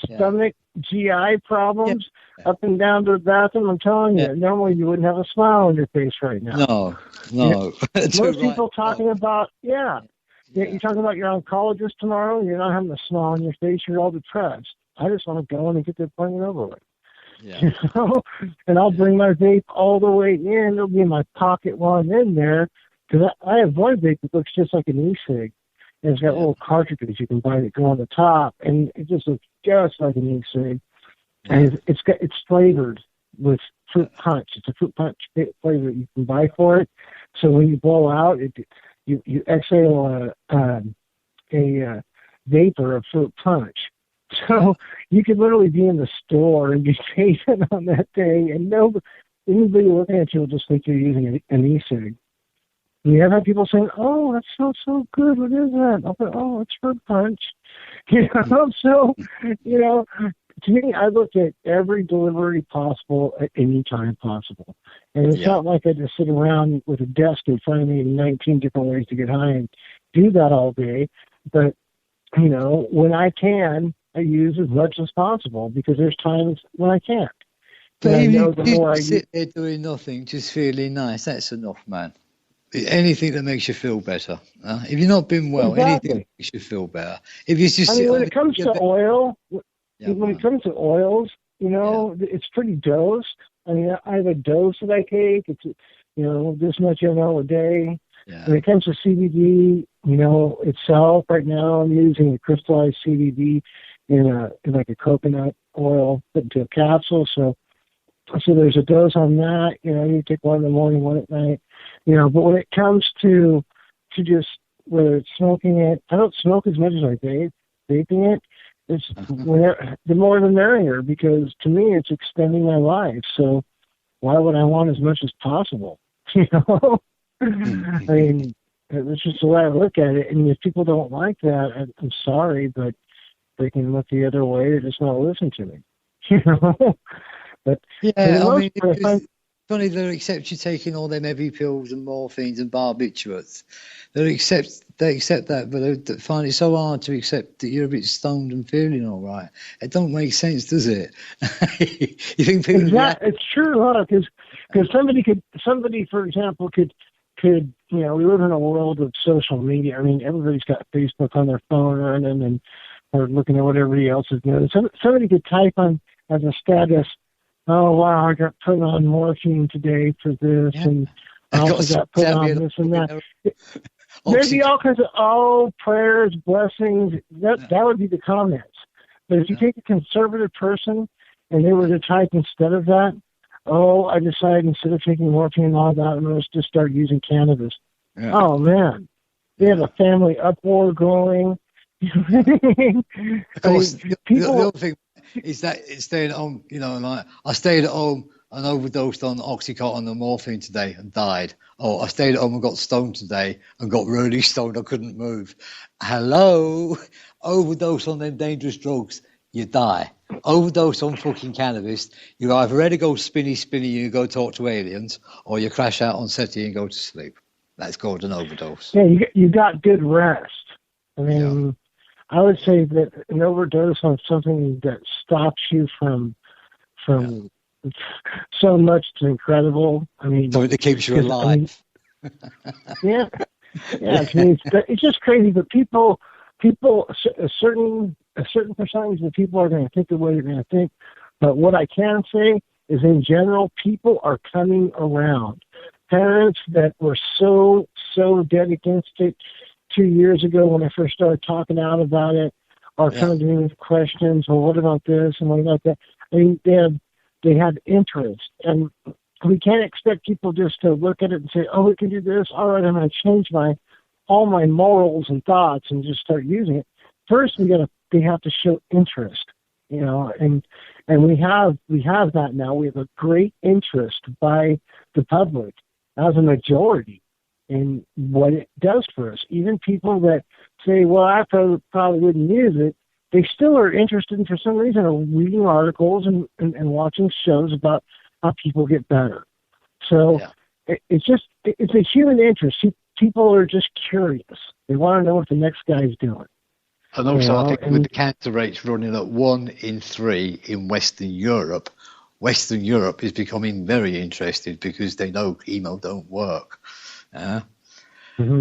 stomach, GI problems, up and down to the bathroom, I'm telling you, normally you wouldn't have a smile on your face right now. No. Most people talking about, you're talking about your oncologist tomorrow, you're not having a smile on your face, you're all depressed. I just want to go in and get the appointment over with. Yeah. You know? And I'll bring my vape all the way in. It'll be in my pocket while I'm in there. Because I have one vape that looks just like an e-cig. And it's got little cartridges you can buy that go on the top. And it just looks just like an e-cig. And it's flavored with fruit punch. It's a fruit punch flavor that you can buy for it. So when you blow out, you exhale a vapor of fruit punch. So you could literally be in the store and be chasing on that thing, and anybody looking at you will just think you're using an e-cig. We have had people saying, "Oh, that smells so good. What is that?" I'll go, "Oh, it's fruit punch." So to me, I look at every delivery possible at any time possible, and it's not like I just sit around with a desk in front of me and 19 different ways to get high and do that all day. But when I can, I use as much as possible because there's times when I can't. But even if you sit there doing nothing, just feeling nice, that's enough, man. Anything that makes you feel better. If you've not been well, anything that makes you feel better. If you just when it comes to oil, when it comes to oils, it's pretty dosed. I mean, I have a dose that I take. It's this much ml a day. Yeah. When it comes to CBD, itself, right now I'm using a crystallized CBD in like a coconut oil put into a capsule. So there's a dose on that. You take one in the morning, one at night. But when it comes to just whether it's smoking it, I don't smoke as much as I vaping it. It's the more the merrier, because to me it's extending my life. So why would I want as much as possible? I mean, that's just the way I look at it. And if people don't like that, I'm sorry, but they can look the other way or just not listen to me. But it's funny they accept you taking all them heavy pills and morphines and barbiturates. They accept that, but they find it so hard to accept that you're a bit stoned and feeling all right. It don't make sense, does it? You think people? It's true, because somebody, for example, could we live in a world of social media. I mean, everybody's got Facebook on their phone or looking at what everybody else is doing. Somebody could type on as a status, "Oh wow, I got put on morphine today for this, and I also got put on this and that." There'd be all kinds of prayers, blessings. That would be the comments. But if you take a conservative person and they were to type instead of that, I decided instead of taking morphine and all that, I'm going to just start using cannabis. Yeah. Oh man, they have a family uproar going. Of course, the other thing is that it's staying at home. Like I stayed at home and overdosed on Oxycontin and morphine today and died. I stayed at home and got stoned today and got really stoned. I couldn't move. Hello, overdose on them dangerous drugs, you die. Overdose on fucking cannabis, you either ready to go spinny, you go talk to aliens, or you crash out on SETI and go to sleep. That's called an overdose. Yeah, you got good rest. I mean, I would say that an overdose on something that stops you from so much is incredible. I mean, something that keeps you alive. It's just crazy. But people, a certain percentage of people are going to think the way they're going to think. But what I can say is, in general, people are coming around. Parents that were so dead against it 2 years ago when I first started talking out about it are coming to me with questions. Well, what about this and what about that? I mean, they have interest, and we can't expect people just to look at it and say, "Oh, we can do this. All right, I'm going to change all my morals and thoughts and just start using it." First, they have to show interest, and we have that now. We have a great interest by the public as a majority. and what it does for us. Even people that say, well, I probably wouldn't use it, they still are interested in, for some reason, are reading articles and watching shows about how people get better. So it's a human interest. People are just curious. They want to know what the next guy's doing. And also, I think with the cancer rates running at 1 in 3 in Western Europe is becoming very interested because they know chemo don't work.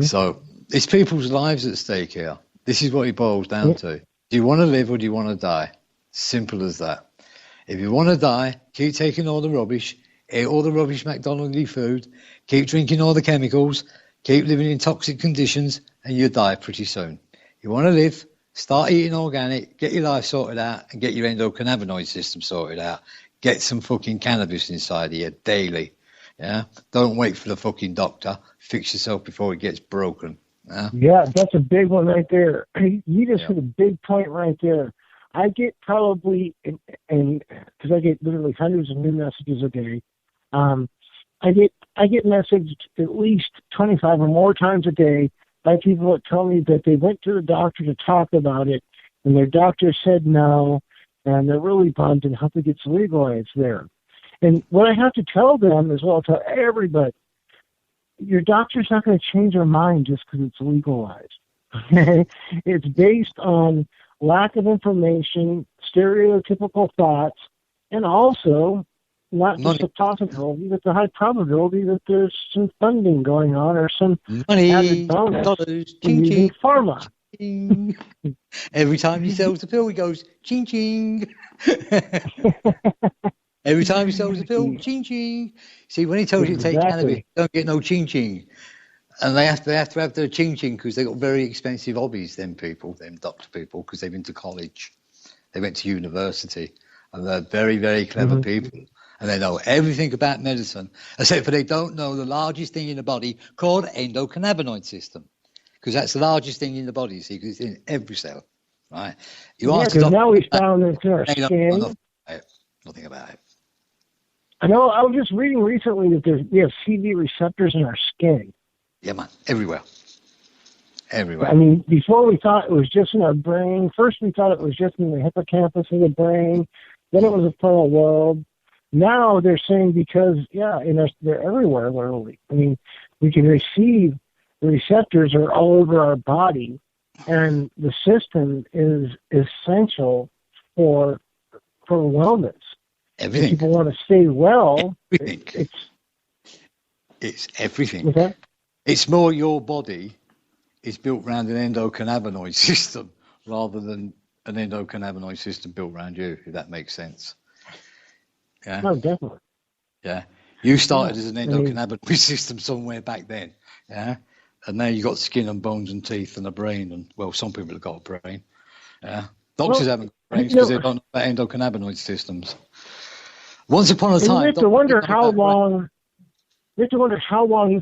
So it's people's lives at stake here. This is what it boils down to. Do you want to live or do you want to die? Simple as that. If you want to die, keep taking all the rubbish, eat all the rubbish McDonald's food, keep drinking all the chemicals, keep living in toxic conditions, and you die pretty soon. You want to live, start eating organic, get your life sorted out, and get your endocannabinoid system sorted out. Get some fucking cannabis inside of you daily. Yeah? Don't wait for the fucking doctor. Fix yourself before it gets broken. Yeah, that's a big one right there. You just hit a big point right there. I get probably, and because I get literally hundreds of new messages a day, I get messaged at least 25 or more times a day by people that tell me that they went to the doctor to talk about it, and their doctor said no, and they're really bummed and hope it gets legalized there. And what I have to tell them as well, tell everybody, your doctor's not going to change their mind just because it's legalized. Okay? It's based on lack of information, stereotypical thoughts, and also not just a possibility, but the high probability that there's some funding going on or some added bonus using pharma. Every time he sells the pill, he goes, ching, ching. Every time he sells the pill, ching, ching. See, when he tells you to take cannabis, you don't get no ching, ching. And they have to have their ching, ching because they got very expensive hobbies, them doctor people, because they've been to college. They went to university. And they're very, very clever people. And they know everything about medicine, except for they don't know the largest thing in the body called endocannabinoid system. Because that's the largest thing in the body, see, because it's in every cell, right? Because now we found it in our skin. Nothing about it. I know, I was just reading recently that we have CV receptors in our skin. Yeah, man, everywhere. Everywhere. I mean, before we thought it was just in our brain. First we thought it was just in the hippocampus of the brain. Then it was a frontal lobe. Now they're saying because, they're everywhere, literally. I mean, we can receive, the receptors are all over our body, and the system is essential for wellness. Everything. If people want to stay well, everything. It's everything. Okay? It's more your body is built around an endocannabinoid system rather than an endocannabinoid system built around you, if that makes sense. Yeah. No, definitely. Yeah. You started as an endocannabinoid system somewhere back then. Yeah. And now you got skin and bones and teeth and a brain, and well, some people have got a brain. Yeah. Doctors haven't got brains because they don't know about endocannabinoid systems. Once upon a time, we have to wonder how long this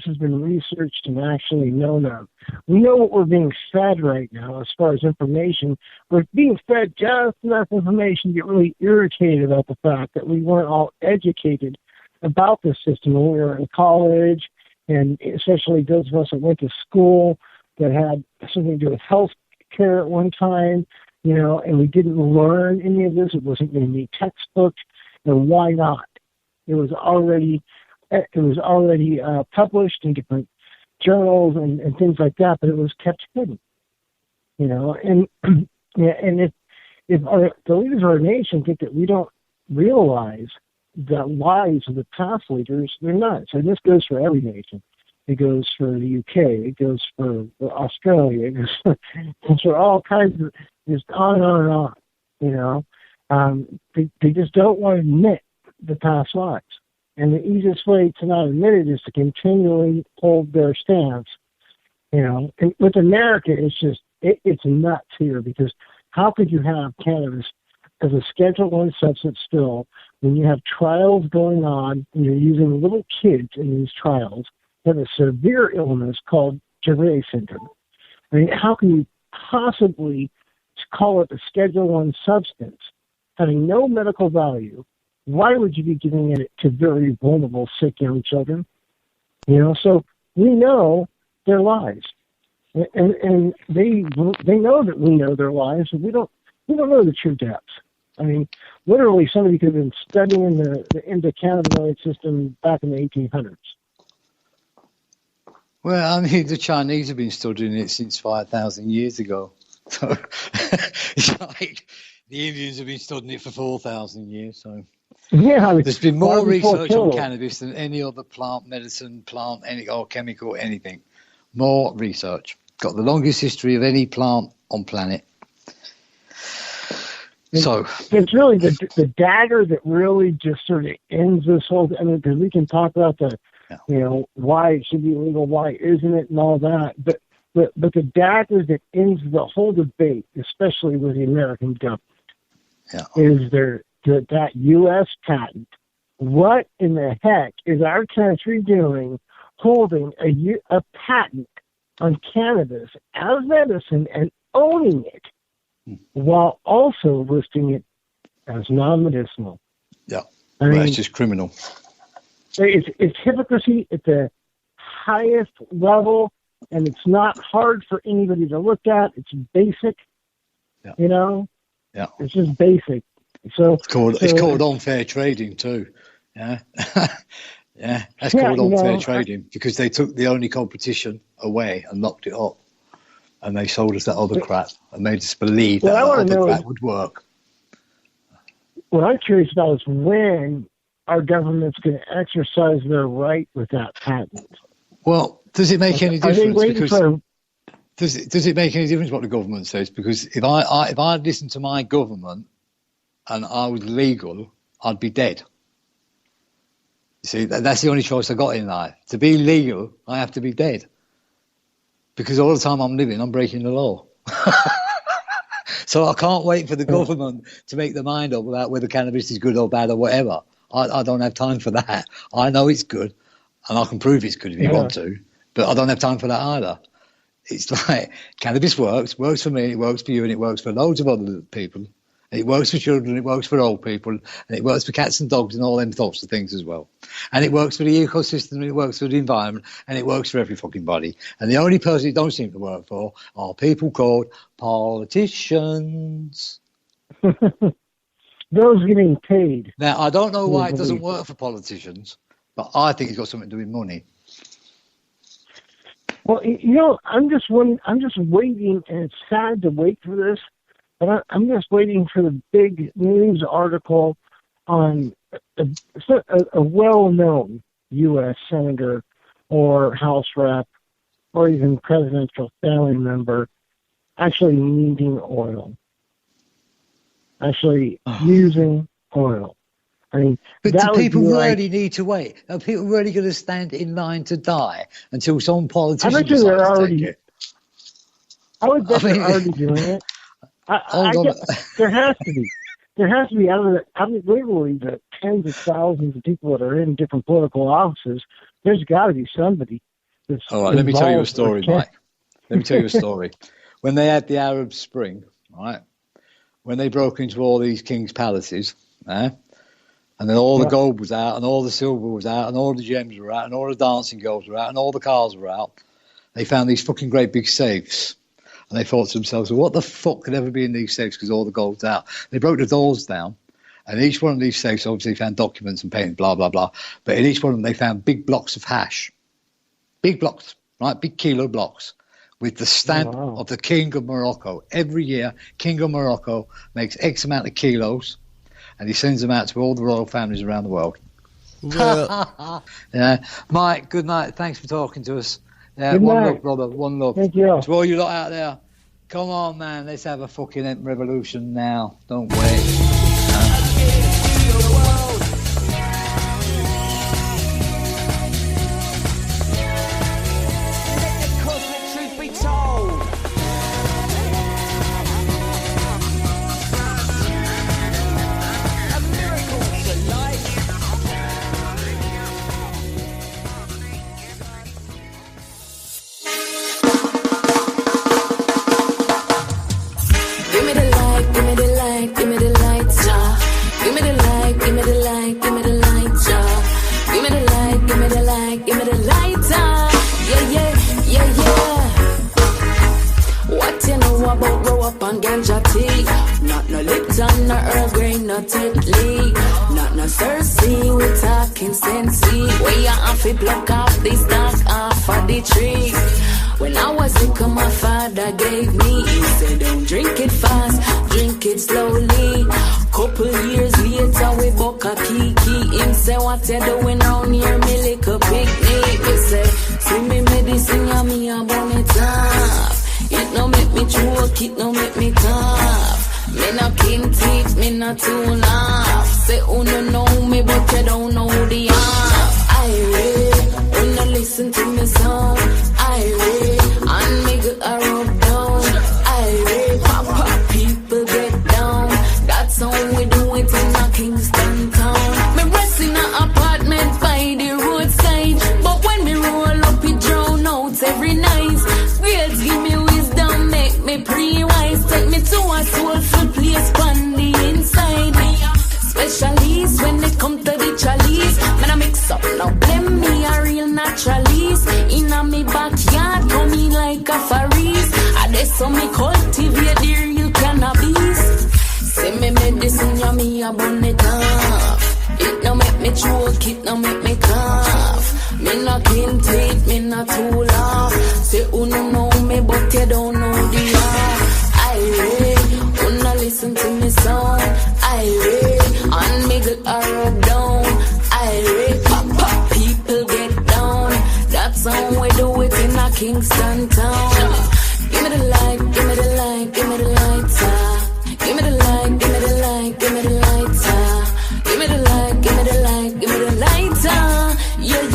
has been researched and actually known of. We know what we're being fed right now as far as information. We're being fed just enough information to get really irritated about the fact that we weren't all educated about the system when we were in college, and especially those of us that went to school that had something to do with health care at one time, and we didn't learn any of this. It wasn't in any textbook. And why not? It was already published in different journals and things like that, but it was kept hidden. And if the leaders of our nation think that we don't realize the lies of the past leaders, they're nuts. And this goes for every nation. It goes for the UK. It goes for Australia. It goes for all kinds of, just on and on and on. They just don't want to admit the past lies. And the easiest way to not admit it is to continually hold their stance. And with America, it's just, it's nuts here, because how could you have cannabis as a Schedule I substance still when you have trials going on and you're using little kids in these trials that have a severe illness called Dravet syndrome? I mean, how can you possibly call it a Schedule I substance having no medical value? Why would you be giving it to very vulnerable, sick young children? So we know their lies, and they know that we know their lies, and we don't know the true depths. I mean, literally, somebody could have been studying the endocannabinoid system back in the 1800s. Well, I mean, the Chinese have been studying it since 5,000 years ago. So it's like the Indians have been studying it for 4,000 years. So yeah, there's been more research on cannabis than any other plant, medicine, or chemical, anything. More research. Got the longest history of any plant on planet. So it's really the dagger that really just sort of ends this whole. I mean, because we can talk about why it should be illegal, why isn't it, and all that. But the dagger that ends the whole debate, especially with the American government, is that U.S. patent. What in the heck is our country doing, holding a patent on cannabis as medicine and owning it, while also listing it as non-medicinal? Yeah, I mean, it's just criminal. It's hypocrisy at the highest level, and it's not hard for anybody to look at. It's basic, Yeah. It's just basic. So it's called unfair trading too. Yeah, yeah. That's called unfair trading because they took the only competition away and locked it up, and they sold us that other crap and made us believe that other crap would work. What I'm curious about is when our government's going to exercise their right with that patent. Well, does it make any difference? Does it make any difference what the government says? Because if I listened to my government and I was legal, I'd be dead. You see, that's the only choice I got in life. To be legal, I have to be dead. Because all the time I'm living, I'm breaking the law. So I can't wait for the government to make their mind up about whether cannabis is good or bad or whatever. I don't have time for that. I know it's good, and I can prove it's good if you want to, but I don't have time for that either. It's like cannabis works for me, it works for you, and it works for loads of other people. It works for children, it works for old people, and it works for cats and dogs and all them sorts of things as well. And it works for the ecosystem, and it works for the environment, and it works for every fucking body. And the only person it don't seem to work for are people called politicians. Those getting paid. Now, I don't know why it doesn't work for politicians, but I think it's got something to do with money. Well, I'm just waiting, and it's sad to wait for this, but I'm just waiting for the big news article on a well-known U.S. senator or House rep or even presidential family member actually needing oil, actually using oil. I mean, but do people really need to wait? Are people really going to stand in line to die until some politician decides to take it? I would bet they're already doing it. There has to be. There has to be out of literally the tens of thousands of people that are in different political offices. There's got to be somebody that's all right. Let me tell you a story, Mike. Let me tell you a story. When they had the Arab Spring, right? When they broke into all these kings' palaces, and then all the gold was out, and all the silver was out, and all the gems were out, and all the dancing girls were out, and all the cars were out, they found these fucking great big safes. And they thought to themselves, well, what the fuck could ever be in these safes because all the gold's out? They broke the doors down, and each one of these safes obviously found documents and paintings, blah, blah, blah. But in each one of them, they found big blocks of hash. Big blocks, right? Big kilo blocks with the stamp of the King of Morocco. Every year, King of Morocco makes X amount of kilos, and he sends them out to all the royal families around the world. Well. Yeah. Mike, good night. Thanks for talking to us. Yeah, one love, brother. One love. Thank you. To all you lot out there, come on, man. Let's have a fucking hemp revolution now. Don't wait. Give me the light, fi pluck off the stalk off of the tree. When I was sick, my father gave me. He said, don't drink it fast, drink it slowly. Couple years later, we buck a kiki. Him say, what you doing round here, me lick a picnic. He say, see me medicine, yeah, me a burn it off. It no make me choke, it no make me cough. Me no king teeth, me not too laugh. Say, oh no know me, but you don't know the half. I read, when I listen to me song. I read, and me get a rub down. I read, pop, people get down. That's how we do it in a Kingston town. Me rest in an apartment by the roadside, but when me roll up, it drown out every night. Girls give me wisdom, make me pre-wise. Take me to a soulful place, on the inside. Specialists when they come to the chalice. Man, I mix up, now blame me a real naturalist. In a me backyard, coming like a Faris. I dey so me cultivate the real cannabis. Say me medicine, yeah, me a burn it off. It no make me choke, it no make me cough. Me no clean teeth, me not too laugh. Say, who no know me, but you don't know the half. I read, who no listen to me song. I read, and me get a rub down. I read, pop, people get down. That's how we do it in a Kingston town. Give me the light, give me the light, give me the lighter. Give me the light, give me the light, give me the lighter. Give me the light, give me the light, give me the lighter. Yeah.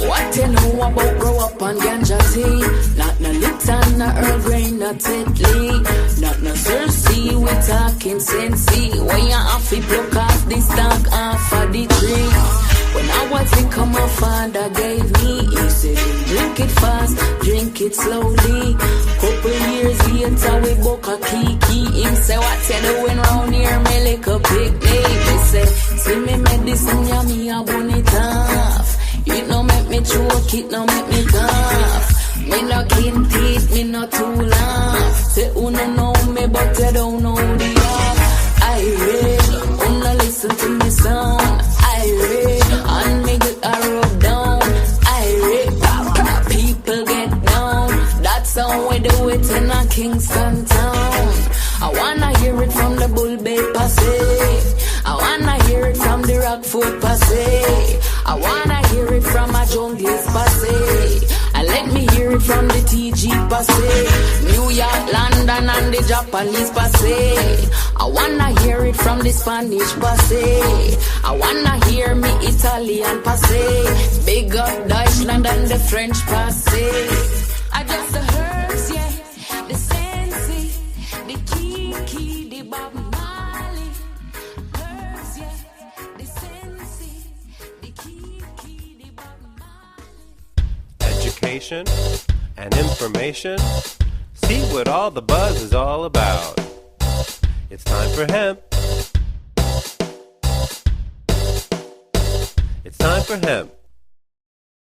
What you know about grow up on ganja tea? Not no Lipton, no Earl Grey, no Tetley. Not no Cersei, we talking Sensei. When you have to pluck off the stalk off of the tree. When I was sick, my father gave me. He said, drink it fast, drink it slowly. Couple years later, we book a kiki. Him say, what you doing round here, me lick a picnic. He say, see me medicine, yeah, me a burn it off. It no make me choke, it no make me cough. Me no clean teeth, me no too laugh. Say, who no know me, but you don't know the half. I read, who no listen to me song. I read, and me get a rub down. I read, pop, people get down. That's how we do it in a Kingston town. I wanna hear it from the Bull Bay Passe. I wanna hear it from the Rockford Passe. I wanna hear it from a Jungles Passe. And let me hear it from the TG Passe. New York, London and the Japanese Passe. I wanna hear it from the Spanish Passe. I wanna hear me Italian Passe. Big up Deutschland and the French Passe. I just the herbs, yeah. The Sensi, the Kiki, the Bob Marley. Herbs, yeah. The Sensi, the Kiki, the Bob Marley. Education and information. See what all the buzz is all about. It's time for hemp. It's time for hemp.